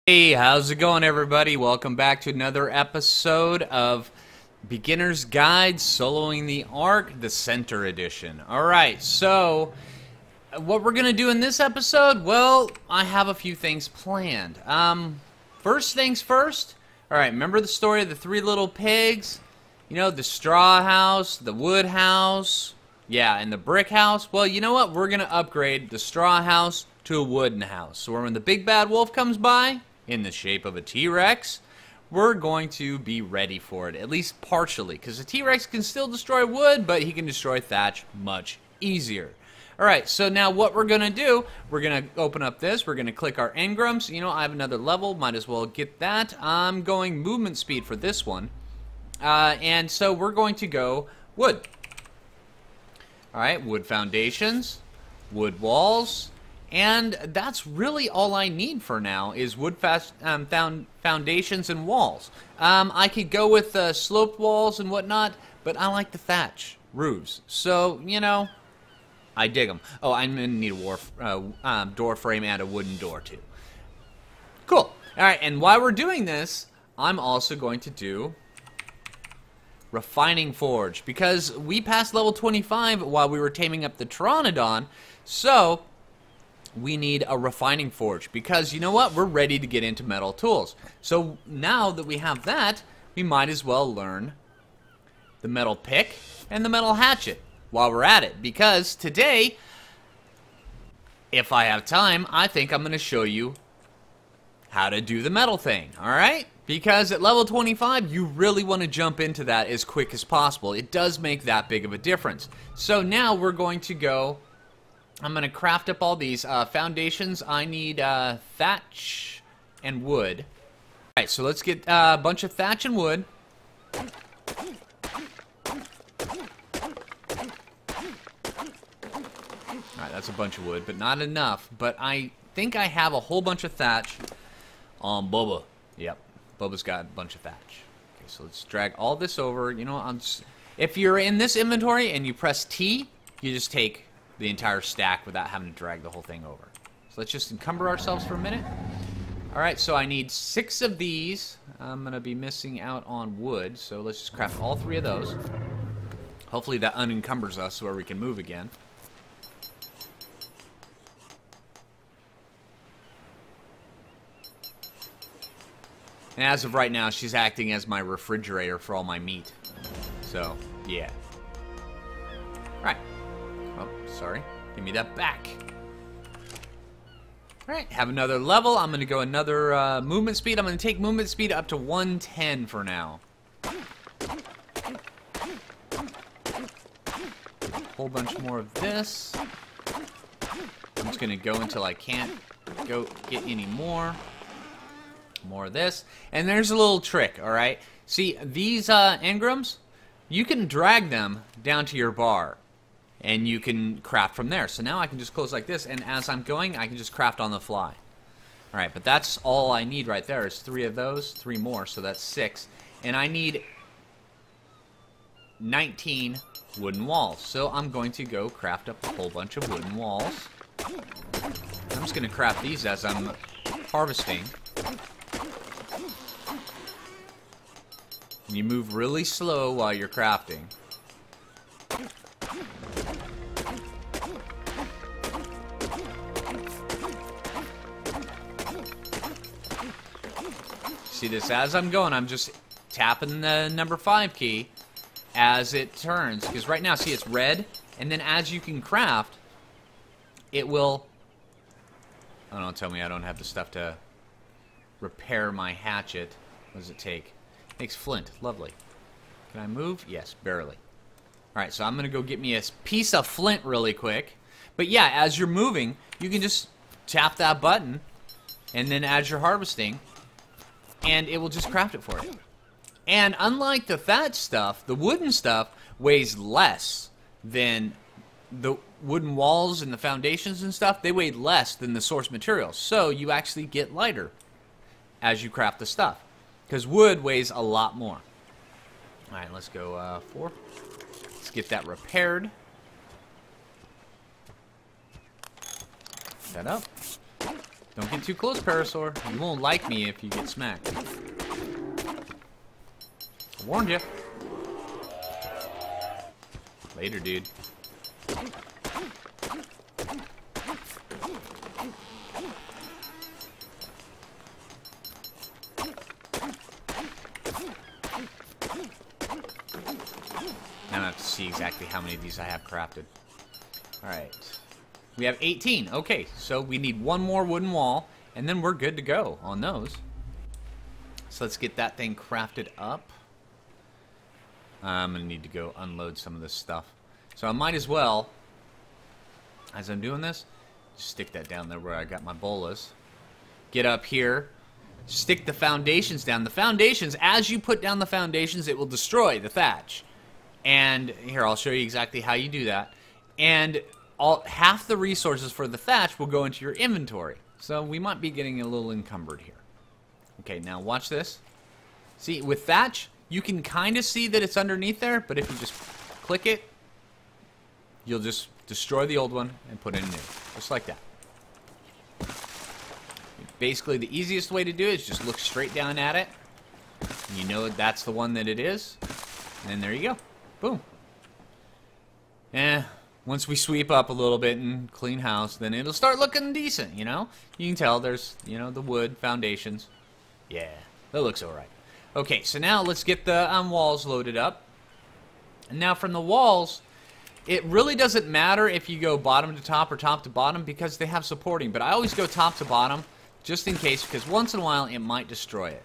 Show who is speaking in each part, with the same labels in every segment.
Speaker 1: Hey, how's it going, everybody? Welcome back to another episode of Beginner's Guide Soloing the Ark, the Center Edition. Alright, so what we're going to do in this episode, well, I have a few things planned. First things first, alright, remember the story of the three little pigs? You know, the straw house, the wood house, yeah, and the brick house? Well, you know what? We're going to upgrade the straw house to a wooden house. So when the big bad wolf comes by, in the shape of a T-Rex, we're going to be ready for it, at least partially, because the T-Rex can still destroy wood, but he can destroy thatch much easier. Alright, so now what we're going to do, we're going to open up this, we're going to click our engrams. You know, I have another level, might as well get that. I'm going movement speed for this one, and so we're going to go wood. Alright, wood foundations, wood walls, and that's really all I need for now is wood foundations and walls. I could go with sloped walls and whatnot, but I like the thatch roofs. So, you know, I dig them. Oh, I'm going to need a door frame and a wooden door, too. Cool. All right, and while we're doing this, I'm also going to do refining forge, because we passed level 25 while we were taming up the Pteranodon, so we need a refining forge, because you know what? We're ready to get into metal tools. So now that we have that, we might as well learn the metal pick and the metal hatchet while we're at it, because today, if I have time, I think I'm going to show you how to do the metal thing, alright? Because at level 25, you really want to jump into that as quick as possible. It does make that big of a difference. So now we're going to go, I'm going to craft up all these foundations. I need thatch and wood. Alright, so let's get a bunch of thatch and wood. Alright, that's a bunch of wood, but not enough. But I think I have a whole bunch of thatch on Bubba. Yep, Bubba's got a bunch of thatch. Okay, so let's drag all this over. You know, if you're in this inventory and you press T, you just take the entire stack without having to drag the whole thing over. So let's just encumber ourselves for a minute. Alright, so I need 6 of these. I'm going to be missing out on wood, so let's just craft all 3 of those. Hopefully that unencumbers us where we can move again. And as of right now, she's acting as my refrigerator for all my meat. So, yeah. Alright. Oh, sorry. Give me that back. Alright, have another level. I'm going to go another movement speed. I'm going to take movement speed up to 110 for now. Whole bunch more of this. I'm just going to go until I can't go get any more. More of this. And there's a little trick, alright? See, these engrams, you can drag them down to your bar, and you can craft from there. So now I can just close like this, and as I'm going, I can just craft on the fly. Alright, but that's all I need right there is 3 of those, 3 more, so that's 6. And I need 19 wooden walls. So I'm going to go craft up a whole bunch of wooden walls. I'm just going to craft these as I'm harvesting. You move really slow while you're crafting. See this? As I'm going, I'm just tapping the number 5 key as it turns. Because right now, see, it's red. And then as you can craft, it will... Oh, don't tell me I don't have the stuff to repair my hatchet. What does it take? It takes flint. Lovely. Can I move? Yes, barely. Alright, so I'm going to go get me a piece of flint really quick. But yeah, as you're moving, you can just tap that button. And then as you're harvesting, and it will just craft it for you. And unlike the thatch stuff, the wooden stuff weighs less than the wooden walls and the foundations and stuff. They weigh less than the source materials. So you actually get lighter as you craft the stuff. Because wood weighs a lot more. Alright, let's go 4. Let's get that repaired. Set up. Don't get too close, Parasaur. You won't like me if you get smacked. I warned you. Later, dude. Now I have to see exactly how many of these I have crafted. Alright. We have 18. Okay, so we need one more wooden wall, and then we're good to go on those. So let's get that thing crafted up. I'm going to need to go unload some of this stuff. So I might as well, as I'm doing this, just stick that down there where I got my bolas. Get up here. Stick the foundations down. The foundations, as you put down the foundations, it will destroy the thatch. And here, I'll show you exactly how you do that. And half the resources for the thatch will go into your inventory. So we might be getting a little encumbered here. Okay, now watch this. See, with thatch, you can kind of see that it's underneath there, but if you just click it, you'll just destroy the old one and put in new. Just like that. Basically, the easiest way to do it is just look straight down at it. And you know that's the one that it is. And then there you go. Boom. Once we sweep up a little bit and clean house, then it'll start looking decent, you know? You can tell there's, you know, the wood foundations. Yeah, that looks alright. Okay, so now let's get the walls loaded up. And now from the walls, it really doesn't matter if you go bottom to top or top to bottom because they have supporting. But I always go top to bottom just in case, because once in a while it might destroy it.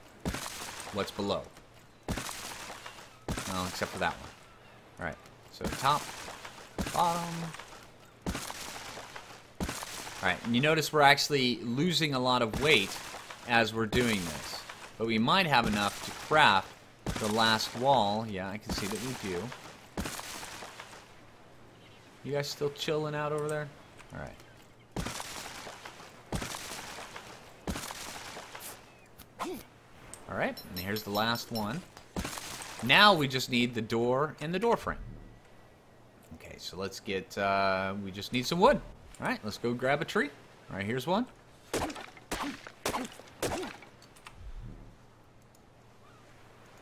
Speaker 1: What's below. Well, except for that one. Alright, so top. Bottom. Alright, and you notice we're actually losing a lot of weight as we're doing this. But we might have enough to craft the last wall. Yeah, I can see that we do. You guys still chilling out over there? Alright. Alright, and here's the last one. Now we just need the door and the door frame. Okay, so let's get, we just need some wood. Alright, let's go grab a tree. Alright, here's one.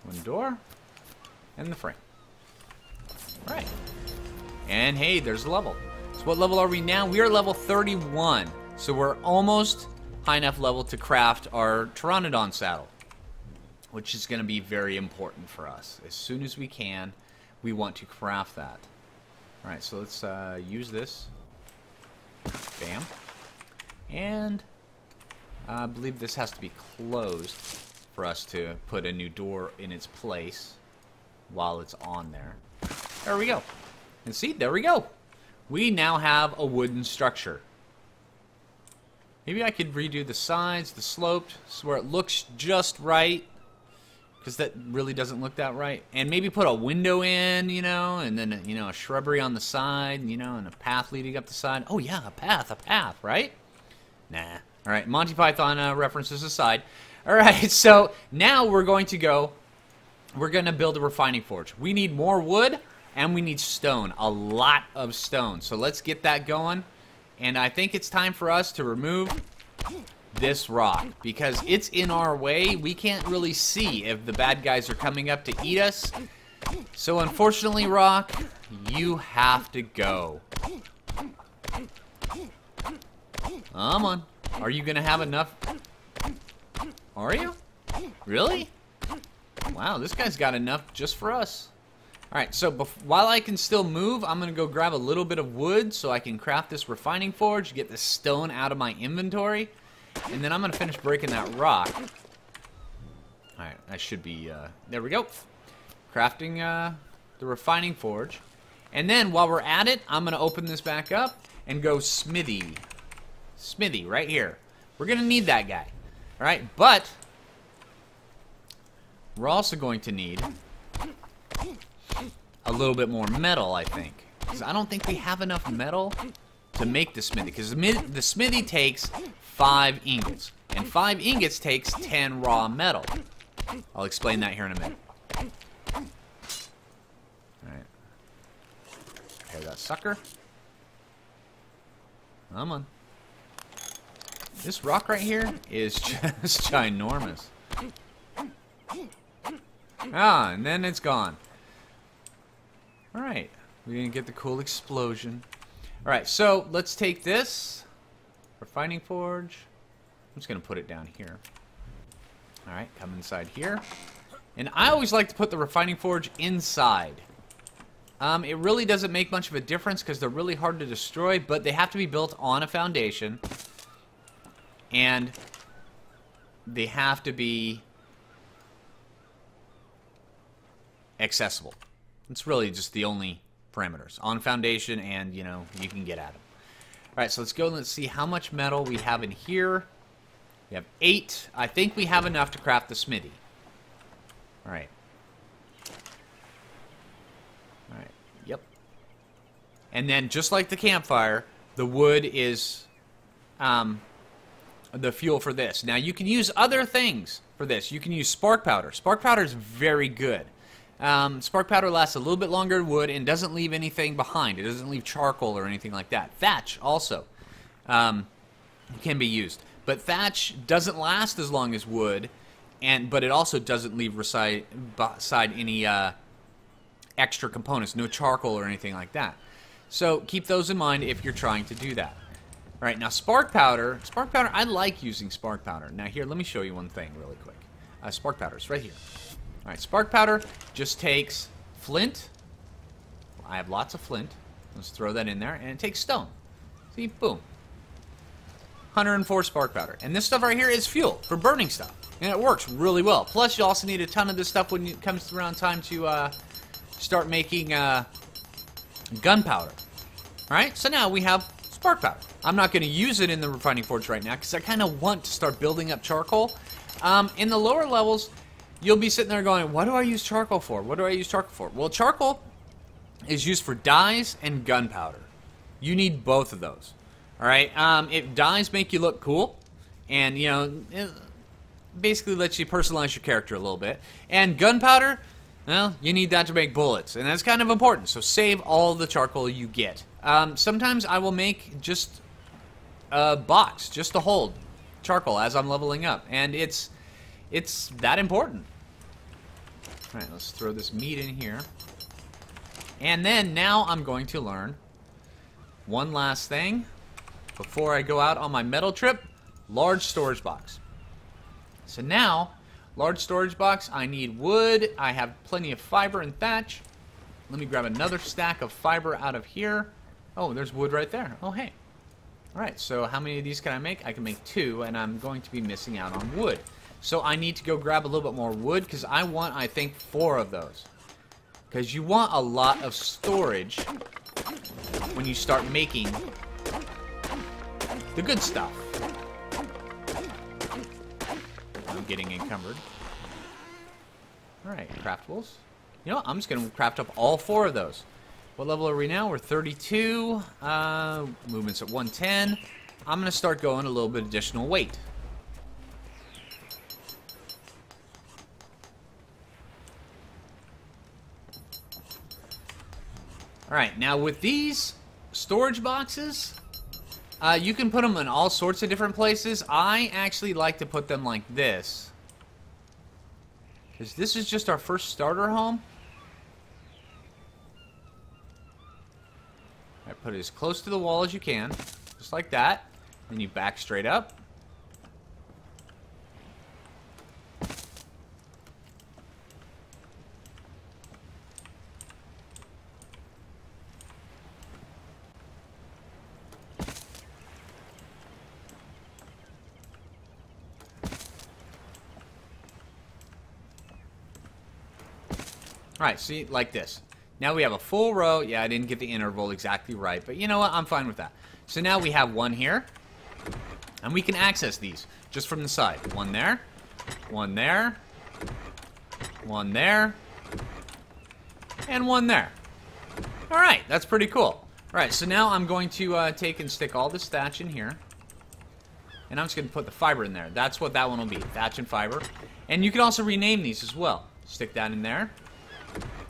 Speaker 1: One door. And the frame. Alright. And hey, there's a level. So what level are we now? We are level 31. So we're almost high enough level to craft our Pteranodon saddle, which is going to be very important for us. As soon as we can, we want to craft that. Alright, so let's use this. Bam. And I believe this has to be closed for us to put a new door in its place while it's on there. There we go. And see, there we go. We now have a wooden structure. Maybe I could redo the sides, the sloped, so where it looks just right. Because that really doesn't look that right. And maybe put a window in, you know, and then, you know, a shrubbery on the side, you know, and a path leading up the side. Oh, yeah, a path, right? Nah. All right, Monty Python references aside. All right, so now we're going to build a refining forge. We need more wood, and we need stone, a lot of stone. So let's get that going. And I think it's time for us to remove this rock, because it's in our way. We can't really see if the bad guys are coming up to eat us. So unfortunately, rock, you have to go. Come on. Are you gonna have enough? Are you? Really? Wow, this guy's got enough just for us. Alright, so while I can still move, I'm gonna go grab a little bit of wood so I can craft this refining forge, get this stone out of my inventory. And then I'm going to finish breaking that rock. Alright, I should be, there we go. Crafting the refining forge. And then while we're at it, I'm going to open this back up and go Smithy. Smithy, right here. We're going to need that guy. Alright, but we're also going to need a little bit more metal, I think. Because I don't think we have enough metal to make the smithy. Because the smithy takes 5 ingots. And 5 ingots takes 10 raw metal. I'll explain that here in a minute. Alright. Repair that sucker. Come on. This rock right here is just ginormous. Ah, and then it's gone. Alright, we're going to get the cool explosion. Alright, so let's take this refining forge. I'm just going to put it down here. Alright, come inside here. And I always like to put the refining forge inside. It really doesn't make much of a difference because they're really hard to destroy, but they have to be built on a foundation. And they have to be accessible. It's really just the only parameters. On foundation and, you know, you can get at them. Alright, so let's go and let's see how much metal we have in here. We have 8. I think we have enough to craft the smithy. Alright. Alright, yep. And then, just like the campfire, the wood is the fuel for this. Now, you can use other things for this. You can use spark powder. Spark powder is very good. Spark powder lasts a little bit longer than wood and doesn't leave anything behind. It doesn't leave charcoal or anything like that. Thatch also can be used. But thatch doesn't last as long as wood, but it also doesn't leave beside any extra components, no charcoal or anything like that. So keep those in mind if you're trying to do that. All right, now spark powder, I like using spark powder. Now here, let me show you one thing really quick. Spark powder is right here. All right, spark powder just takes flint. I have lots of flint. Let's throw that in there, and it takes stone. See, boom. 104 spark powder. And this stuff right here is fuel for burning stuff. And it works really well. Plus, you also need a ton of this stuff when it comes around time to start making gunpowder. Alright, so now we have spark powder. I'm not going to use it in the refining forge right now because I kind of want to start building up charcoal. In the lower levels, you'll be sitting there going, what do I use charcoal for? What do I use charcoal for? Well, charcoal is used for dyes and gunpowder. You need both of those. Alright, if dyes make you look cool, and, you know, it basically lets you personalize your character a little bit. And gunpowder, well, you need that to make bullets, and that's kind of important, so save all the charcoal you get. Sometimes I will make just a box, just to hold charcoal as I'm leveling up, and it's that important. Alright, let's throw this meat in here. And then, now I'm going to learn one last thing. Before I go out on my metal trip, large storage box. So now, large storage box, I need wood, I have plenty of fiber and thatch. Let me grab another stack of fiber out of here. Oh, there's wood right there. Oh, hey. Alright, so how many of these can I make? I can make 2, and I'm going to be missing out on wood. So I need to go grab a little bit more wood, because I want, I think, 4 of those. Because you want a lot of storage when you start making the good stuff. I'm getting encumbered. Alright, craftables. You know what? I'm just going to craft up all 4 of those. What level are we now? We're 32. Movement's at 110. I'm going to start going a little bit additional weight. Alright, now with these storage boxes, you can put them in all sorts of different places. I actually like to put them like this, because this is just our first starter home. I put it as close to the wall as you can, just like that. Then you back straight up. Alright, see, like this. Now we have a full row. Yeah, I didn't get the interval exactly right, but you know what? I'm fine with that. So now we have one here, and we can access these just from the side. One there, one there, one there, and one there. Alright, that's pretty cool. Alright, so now I'm going to take and stick all this thatch in here, and I'm just going to put the fiber in there. That's what that one will be, thatch and fiber. And you can also rename these as well. Stick that in there.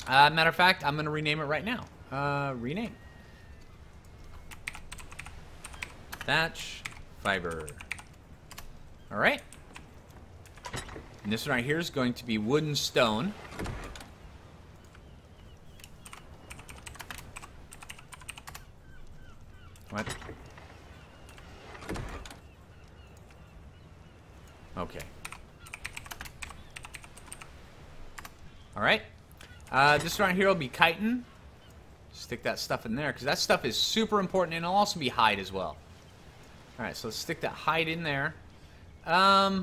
Speaker 1: Matter of fact, I'm going to rename it right now. Rename. Thatch, fiber. All right. And this one right here is going to be wood and stone. What? Okay. All right. This one right here will be chitin. Stick that stuff in there because that stuff is super important, and it'll also be hide as well. All right, so let's stick that hide in there. Yeah.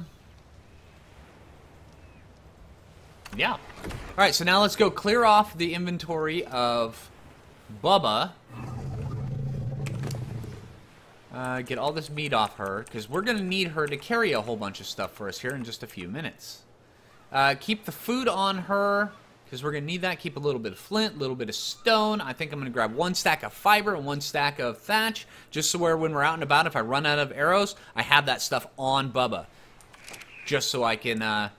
Speaker 1: All right, so now let's go clear off the inventory of Bubba. Get all this meat off her, because we're going to need her to carry a whole bunch of stuff for us here in just a few minutes. Keep the food on her, because we're going to need that. Keep a little bit of flint, a little bit of stone. I think I'm going to grab 1 stack of fiber and 1 stack of thatch, just so when we're out and about, if I run out of arrows, I have that stuff on Bubba. Just so I can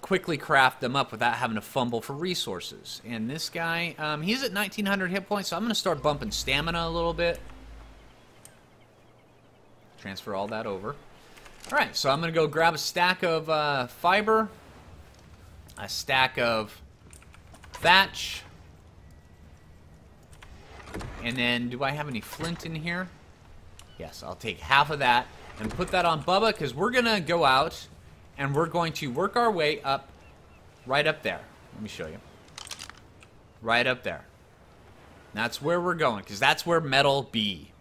Speaker 1: quickly craft them up without having to fumble for resources. And this guy, he's at 1900 hit points, so I'm going to start bumping stamina a little bit. Transfer all that over. Alright, so I'm going to go grab a stack of fiber, a stack of thatch, and then do I have any flint in here? Yes, I'll take half of that and put that on Bubba, because we're going to go out and we're going to work our way up, right up there. Let me show you. Right up there. That's where we're going, because that's where metal be.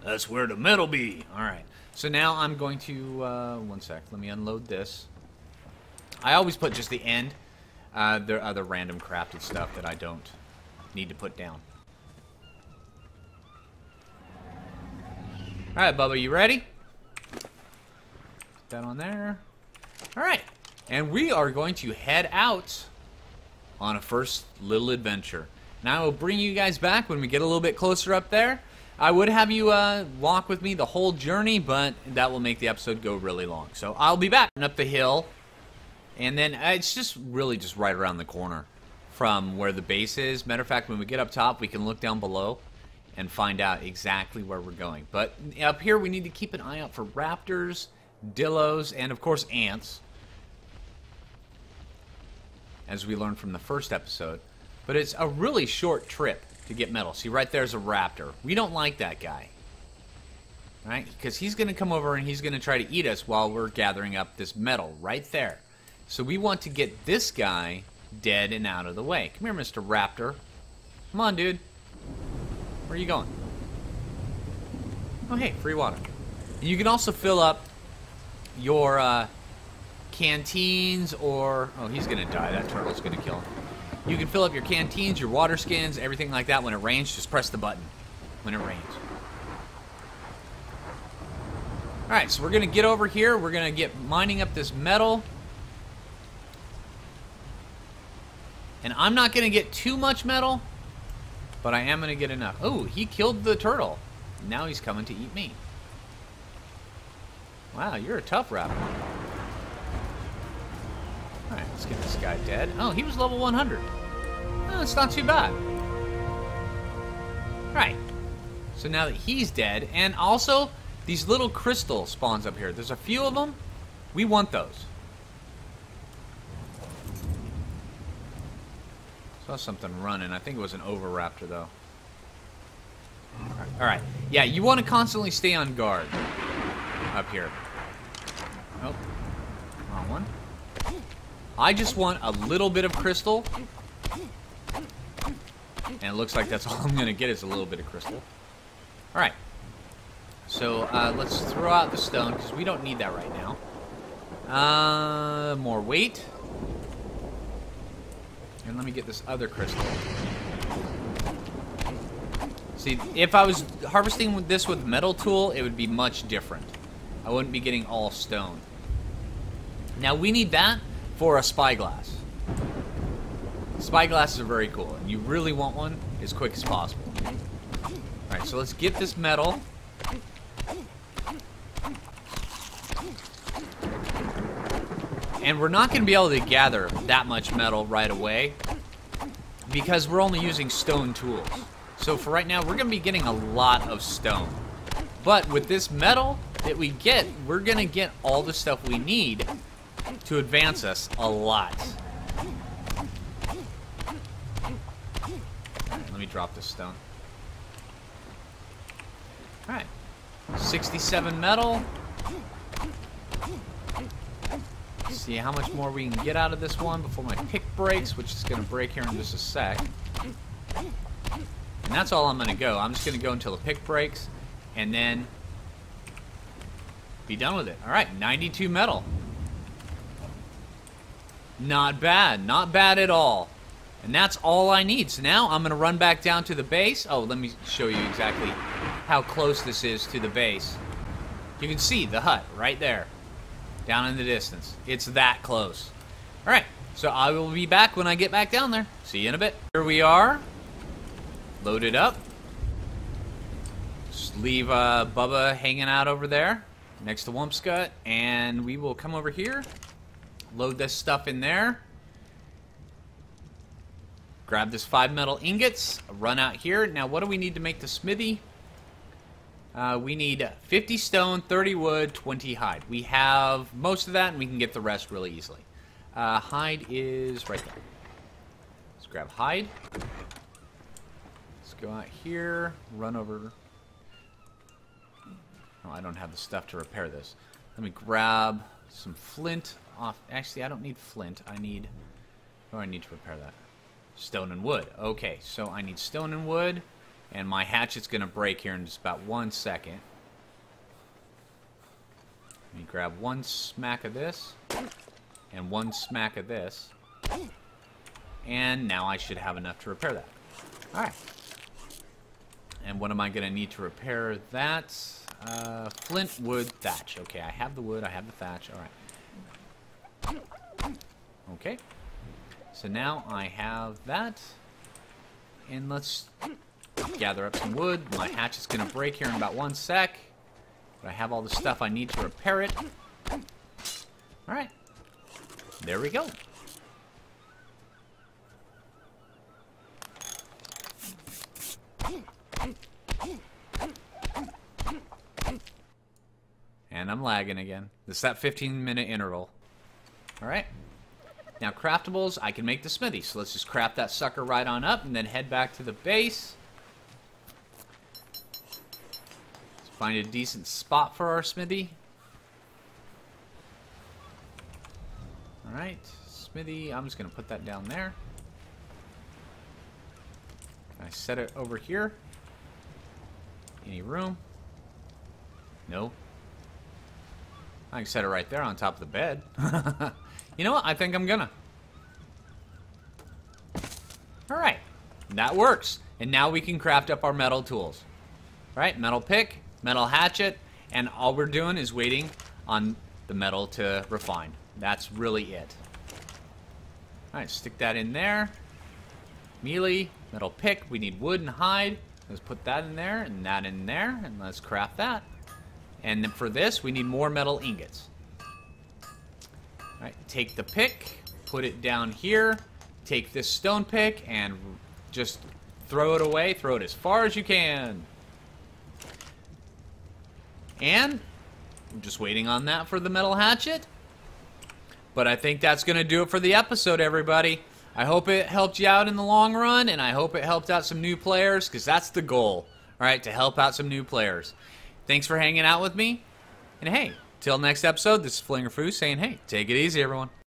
Speaker 1: That's where the metal be. All right. So now I'm going to, one sec, let me unload this. I always put just the end. There are other random crafted stuff that I don't need to put down. All right, Bubba, you ready? Put that on there. All right, and we are going to head out on a first little adventure. Now I will bring you guys back when we get a little bit closer up there. I would have you walk with me the whole journey, but that will make the episode go really long. So I'll be back up the hill, and then it's just really just right around the corner from where the base is. Matter of fact, when we get up top, we can look down below and find out exactly where we're going. But up here, we need to keep an eye out for raptors, dillos, and of course ants, as we learned from the first episode. But it's a really short trip to get metal. See, right there's a raptor. We don't like that guy, right? Because he's going to come over and he's going to try to eat us while we're gathering up this metal right there. So we want to get this guy dead and out of the way. Come here, Mr. Raptor. Come on, dude. Where are you going? Oh, hey, free water. And you can also fill up your canteens, or oh, he's gonna die. That turtle's gonna kill him. You can fill up your canteens, your water skins, everything like that. When it rains, just press the button when it rains. Alright, so we're gonna get over here. We're gonna get mining up this metal, and I'm not gonna get too much metal, but I am gonna get enough. Oh, he killed the turtle. Now he's coming to eat me. Wow, you're a tough raptor. Alright, let's get this guy dead. Oh, he was level 100. Oh, it's not too bad. Right. So now that he's dead, and also these little crystal spawns up here. There's a few of them. We want those. Saw something running. I think it was an Oviraptor, though. Alright. Yeah, you want to constantly stay on guard up here. Oh. Wrong one. I just want a little bit of crystal. And it looks like that's all I'm going to get is a little bit of crystal. Alright. So, let's throw out the stone, because we don't need that right now. More weight. And let me get this other crystal. See, if I was harvesting this with metal tool, it would be much different. I wouldn't be getting all stone. Now, we need that for a spyglass. Spyglasses are very cool, and you really want one as quick as possible. Alright, so let's get this metal. And we're not going to be able to gather that much metal right away, because we're only using stone tools. So for right now, we're going to be getting a lot of stone. But with this metal, that we get, we're going to get all the stuff we need to advance us a lot. Let me drop this stone. Alright. 67 metal. See how much more we can get out of this one before my pick breaks, which is going to break here in just a sec. And that's all I'm going to go. I'm just going to go until the pick breaks, and then be done with it. Alright, 92 metal. Not bad. Not bad at all. And that's all I need. So now I'm going to run back down to the base. Oh, let me show you exactly how close this is to the base. You can see the hut right there. Down in the distance. It's that close. Alright, so I will be back when I get back down there. See you in a bit. Here we are. Loaded up. Just leave Bubba hanging out over there next to Wumpscut, and we will come over here. Load this stuff in there. Grab this 5 metal ingots. Run out here. Now, what do we need to make the smithy? We need 50 stone, 30 wood, 20 hide. We have most of that, and we can get the rest really easily. Hide is right there. Let's grab hide. Let's go out here. Run over. Oh, I don't have the stuff to repair this. Let me grab some flint off. Actually, I don't need flint. I need... Oh, I need to repair that. Stone and wood. Okay, so I need stone and wood. And my hatchet's going to break here in just about 1 second. Let me grab 1 smack of this. And 1 smack of this. And now I should have enough to repair that. Alright. And what am I going to need to repair that? Flint, wood, thatch. Okay, I have the wood, I have the thatch. Alright. Okay. So now I have that. And let's gather up some wood. My hatch is going to break here in about 1 sec. But I have all the stuff I need to repair it. Alright. There we go. And I'm lagging again. This is that 15-minute interval. Alright. Now, craftables, I can make the smithy. So let's just craft that sucker right on up and then head back to the base. Let's find a decent spot for our smithy. Alright, smithy, I'm just going to put that down there. Can I set it over here? Any room? No. I can set it right there on top of the bed. You know what? I think I'm gonna. Alright. That works. And now we can craft up our metal tools. Right? Metal pick, metal hatchet, and all we're doing is waiting on the metal to refine. That's really it. Alright, stick that in there. Melee, metal pick. We need wood and hide. Let's put that in there and that in there, and let's craft that. And then for this, we need more metal ingots. Alright, take the pick, put it down here, take this stone pick, and just throw it away. Throw it as far as you can. And I'm just waiting on that for the metal hatchet. But I think that's going to do it for the episode, everybody. I hope it helped you out in the long run, and I hope it helped out some new players, because that's the goal, alright, to help out some new players. Thanks for hanging out with me, and hey, till next episode, this is Flingerfoo saying, hey, take it easy, everyone.